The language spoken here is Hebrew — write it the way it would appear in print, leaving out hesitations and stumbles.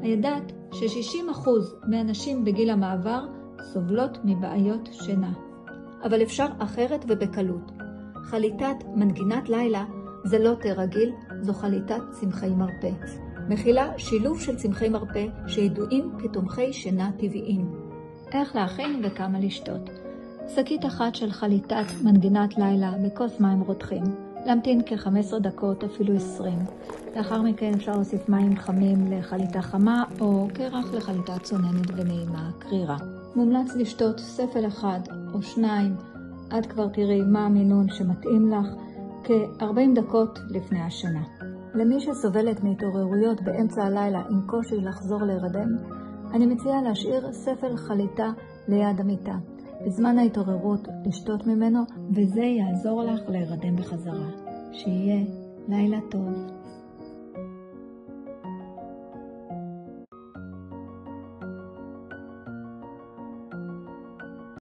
הידעת ש60% מהנשים בגיל המעבר סובלות מבעיות שינה. אבל אפשר אחרת ובקלות. חליטת מנגינת לילה זה לא תה רגיל, זו חליטת צמחי מרפא. מכילה שילוב של צמחי מרפא שידועים כתומכי שינה טבעיים. איך להכין וכמה לשתות. שקית אחת של חליטת מנגינת לילה בכוס מים רותחים. להמתין כ-15 דקות, אפילו 20. לאחר מכן אפשר להוסיף מים חמים לחליטה חמה או קרח לחליטה צוננת ונעימה קרירה. מומלץ לשתות ספל אחד או 2 עד כבר תראי מה המינון שמתאים לך כ-40 דקות לפני השינה. למי שסובלת מהתעוררויות באמצע הלילה עם קושי לחזור להירדם, אני מציעה להשאיר ספל חליטה ליד המיטה. בזמן ההתעוררות לשתות ממנו, וזה יעזור לך להירדם בחזרה. שיהיה לילה טוב.